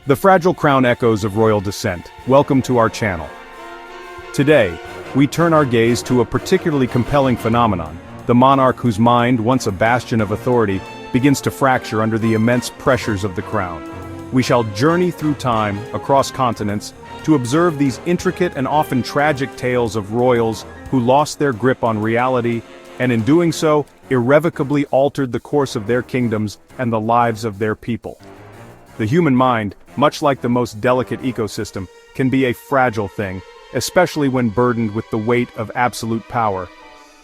The fragile crown echoes of royal descent. Welcome to our channel. Today, we turn our gaze to a particularly compelling phenomenon, the monarch whose mind, once a bastion of authority, begins to fracture under the immense pressures of the crown. We shall journey through time, across continents, to observe these intricate and often tragic tales of royals who lost their grip on reality, and in doing so, irrevocably altered the course of their kingdoms and the lives of their people. The human mind, much like the most delicate ecosystem, can be a fragile thing, especially when burdened with the weight of absolute power.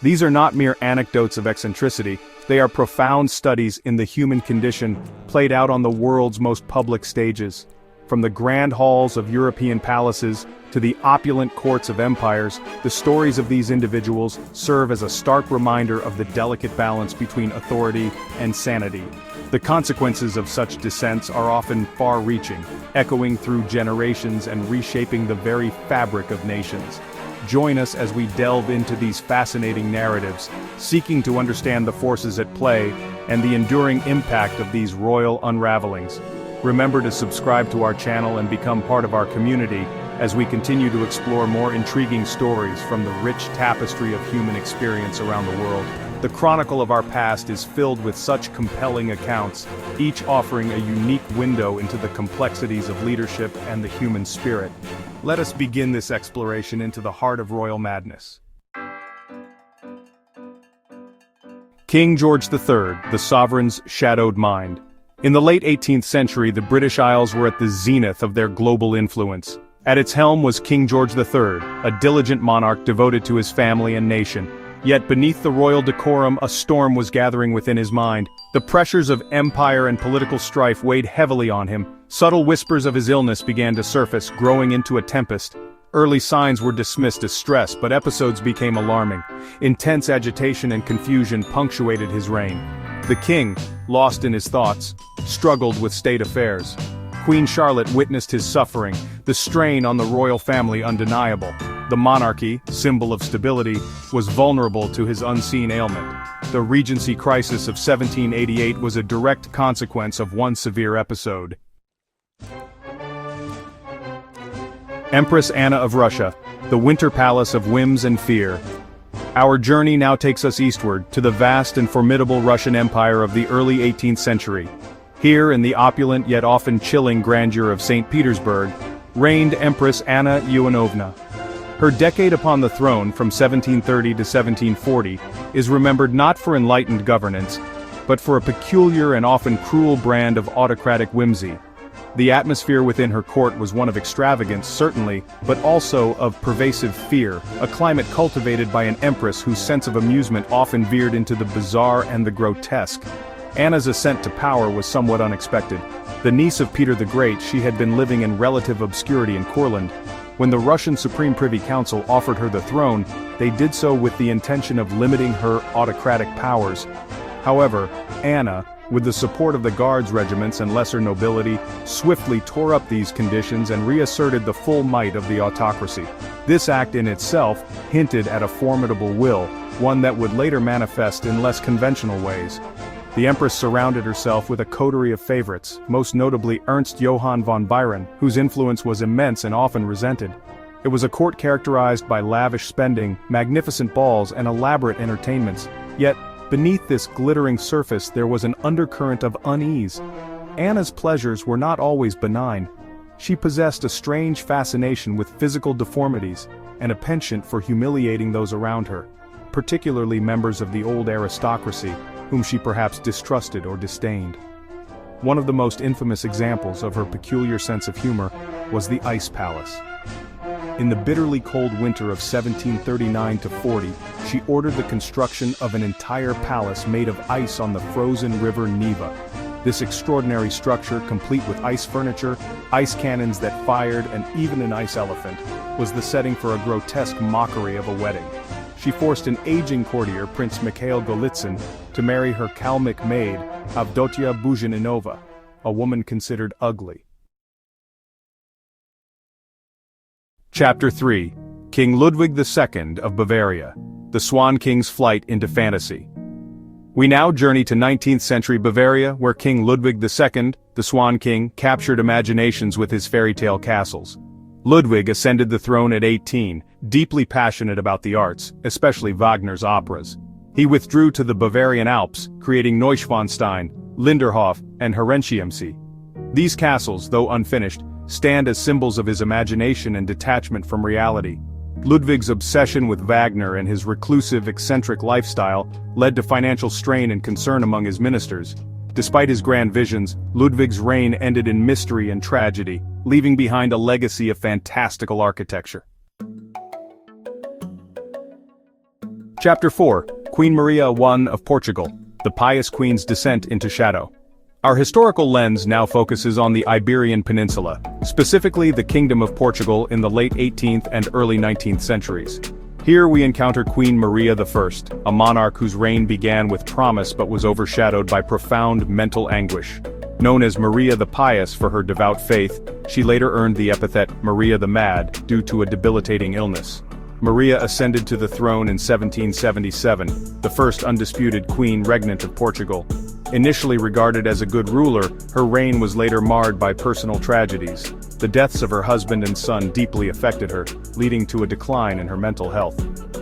These are not mere anecdotes of eccentricity, they are profound studies in the human condition, played out on the world's most public stages. From the grand halls of European palaces to the opulent courts of empires, the stories of these individuals serve as a stark reminder of the delicate balance between authority and sanity. The consequences of such descents are often far-reaching, echoing through generations and reshaping the very fabric of nations. Join us as we delve into these fascinating narratives, seeking to understand the forces at play and the enduring impact of these royal unravelings. Remember to subscribe to our channel and become part of our community as we continue to explore more intriguing stories from the rich tapestry of human experience around the world. The chronicle of our past is filled with such compelling accounts, each offering a unique window into the complexities of leadership and the human spirit. Let us begin this exploration into the heart of royal madness. King George III, the sovereign's shadowed mind. In the late 18th century, the British Isles were at the zenith of their global influence. At its helm was King George III, a diligent monarch devoted to his family and nation. Yet beneath the royal decorum, a storm was gathering within his mind. The pressures of empire and political strife weighed heavily on him. Subtle whispers of his illness began to surface, growing into a tempest. Early signs were dismissed as stress, but episodes became alarming. Intense agitation and confusion punctuated his reign. The king, lost in his thoughts, struggled with state affairs. Queen Charlotte witnessed his suffering, the strain on the royal family undeniable. The monarchy, symbol of stability, was vulnerable to his unseen ailment. The Regency crisis of 1788 was a direct consequence of one severe episode. Empress Anna of Russia, the winter palace of whims and fear. Our journey now takes us eastward, to the vast and formidable Russian Empire of the early 18th century. Here, in the opulent yet often chilling grandeur of St. Petersburg, reigned Empress Anna Ivanovna. Her decade upon the throne from 1730 to 1740 is remembered not for enlightened governance, but for a peculiar and often cruel brand of autocratic whimsy. The atmosphere within her court was one of extravagance, certainly, but also of pervasive fear, a climate cultivated by an empress whose sense of amusement often veered into the bizarre and the grotesque. Anna's ascent to power was somewhat unexpected. The niece of Peter the Great, she had been living in relative obscurity in Courland. When the Russian Supreme Privy Council offered her the throne, they did so with the intention of limiting her autocratic powers. However, Anna, with the support of the guards regiments and lesser nobility, swiftly tore up these conditions and reasserted the full might of the autocracy. This act in itself hinted at a formidable will, one that would later manifest in less conventional ways. The Empress surrounded herself with a coterie of favorites, most notably Ernst Johann von Biron, whose influence was immense and often resented. It was a court characterized by lavish spending, magnificent balls, and elaborate entertainments. Yet, beneath this glittering surface there was an undercurrent of unease. Anna's pleasures were not always benign. She possessed a strange fascination with physical deformities, and a penchant for humiliating those around her, particularly members of the old aristocracy, whom she perhaps distrusted or disdained. One of the most infamous examples of her peculiar sense of humor was the Ice Palace. In the bitterly cold winter of 1739–40, she ordered the construction of an entire palace made of ice on the frozen river Neva. This extraordinary structure, complete with ice furniture, ice cannons that fired, and even an ice elephant, was the setting for a grotesque mockery of a wedding. She forced an aging courtier, Prince Mikhail Golitsyn, to marry her Kalmyk maid, Avdotia Buzhaninova, a woman considered ugly. Chapter 3. King Ludwig II of Bavaria, the Swan King's flight into fantasy. We now journey to 19th century Bavaria, where King Ludwig II, the Swan King, captured imaginations with his fairy tale castles. Ludwig ascended the throne at 18, deeply passionate about the arts, especially Wagner's operas. He withdrew to the Bavarian Alps, creating Neuschwanstein, Linderhof, and Herrenchiemsee. These castles, though unfinished, stand as symbols of his imagination and detachment from reality. Ludwig's obsession with Wagner and his reclusive, eccentric lifestyle led to financial strain and concern among his ministers. Despite his grand visions, Ludwig's reign ended in mystery and tragedy, leaving behind a legacy of fantastical architecture. Chapter 4: Queen Maria I of Portugal, the pious queen's descent into shadow. Our historical lens now focuses on the Iberian Peninsula, specifically the Kingdom of Portugal in the late 18th and early 19th centuries. Here we encounter Queen Maria I, a monarch whose reign began with promise but was overshadowed by profound mental anguish. Known as Maria the Pious for her devout faith, she later earned the epithet Maria the Mad due to a debilitating illness. Maria ascended to the throne in 1777, the first undisputed queen regnant of Portugal. Initially regarded as a good ruler, her reign was later marred by personal tragedies. The deaths of her husband and son deeply affected her, leading to a decline in her mental health.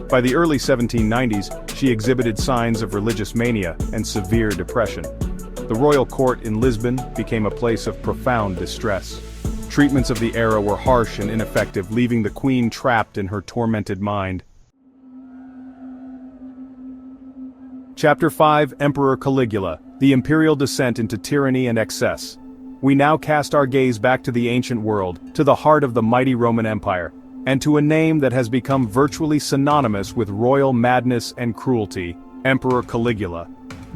By the early 1790s, she exhibited signs of religious mania and severe depression. The royal court in Lisbon became a place of profound distress. Treatments of the era were harsh and ineffective, leaving the queen trapped in her tormented mind. Chapter 5: Emperor Caligula, the imperial descent into tyranny and excess. We now cast our gaze back to the ancient world, to the heart of the mighty Roman Empire, and to a name that has become virtually synonymous with royal madness and cruelty: Emperor Caligula.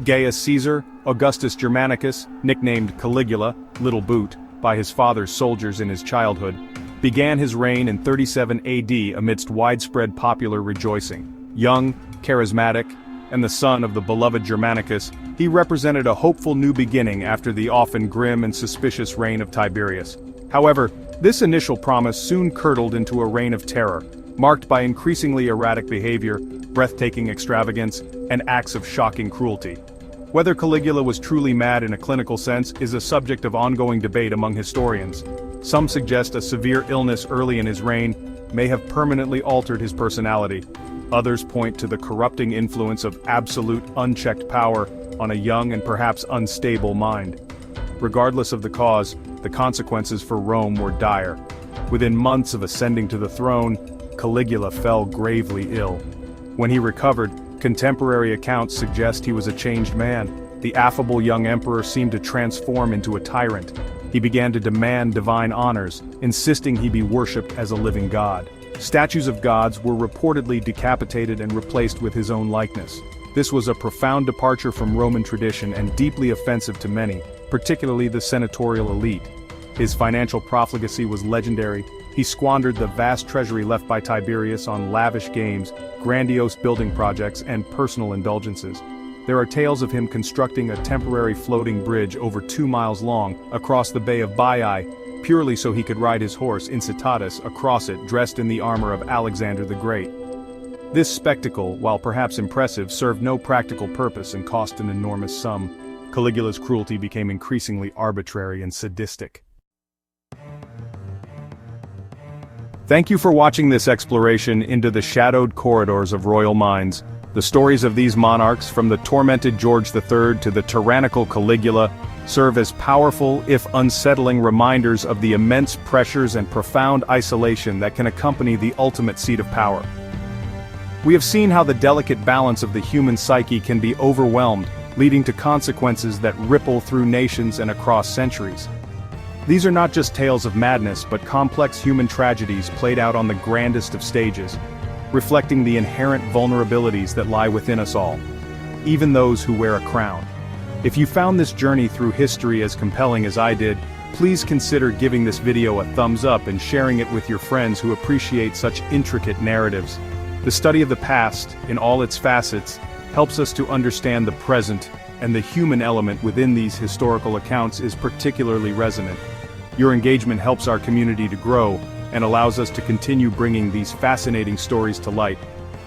Gaius Caesar, Augustus Germanicus, nicknamed Caligula, Little Boot, by his father's soldiers in his childhood, began his reign in 37 AD amidst widespread popular rejoicing. Young, charismatic, and the son of the beloved Germanicus, he represented a hopeful new beginning after the often grim and suspicious reign of Tiberius. However, this initial promise soon curdled into a reign of terror, marked by increasingly erratic behavior, breathtaking extravagance, and acts of shocking cruelty. Whether Caligula was truly mad in a clinical sense is a subject of ongoing debate among historians. Some suggest a severe illness early in his reign may have permanently altered his personality. Others point to the corrupting influence of absolute, unchecked power on a young and perhaps unstable mind. Regardless of the cause, the consequences for Rome were dire. Within months of ascending to the throne, Caligula fell gravely ill. When he recovered, contemporary accounts suggest he was a changed man. The affable young emperor seemed to transform into a tyrant. He began to demand divine honors, insisting he be worshipped as a living god. Statues of gods were reportedly decapitated and replaced with his own likeness. This was a profound departure from Roman tradition and deeply offensive to many, particularly the senatorial elite. His financial profligacy was legendary. He squandered the vast treasury left by Tiberius on lavish games, grandiose building projects, and personal indulgences. There are tales of him constructing a temporary floating bridge over 2 miles long across the Bay of Baiae, purely so he could ride his horse Incitatus across it dressed in the armor of Alexander the Great. This spectacle, while perhaps impressive, served no practical purpose and cost an enormous sum. Caligula's cruelty became increasingly arbitrary and sadistic. Thank you for watching this exploration into the shadowed corridors of royal minds. The stories of these monarchs, from the tormented George III to the tyrannical Caligula, serve as powerful, if unsettling, reminders of the immense pressures and profound isolation that can accompany the ultimate seat of power. We have seen how the delicate balance of the human psyche can be overwhelmed, leading to consequences that ripple through nations and across centuries. These are not just tales of madness, but complex human tragedies played out on the grandest of stages, reflecting the inherent vulnerabilities that lie within us all, even those who wear a crown. If you found this journey through history as compelling as I did, please consider giving this video a thumbs up and sharing it with your friends who appreciate such intricate narratives. The study of the past, in all its facets, helps us to understand the present, and the human element within these historical accounts is particularly resonant. Your engagement helps our community to grow and allows us to continue bringing these fascinating stories to light.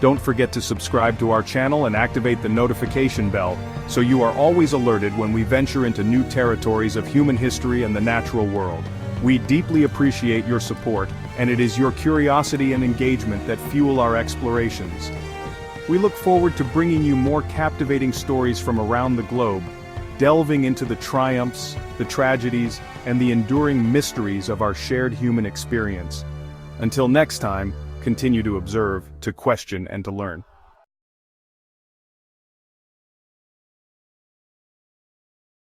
Don't forget to subscribe to our channel and activate the notification bell, so you are always alerted when we venture into new territories of human history and the natural world. We deeply appreciate your support, and it is your curiosity and engagement that fuel our explorations. We look forward to bringing you more captivating stories from around the globe, delving into the triumphs, the tragedies, and the enduring mysteries of our shared human experience. Until next time, continue to observe, to question, and to learn.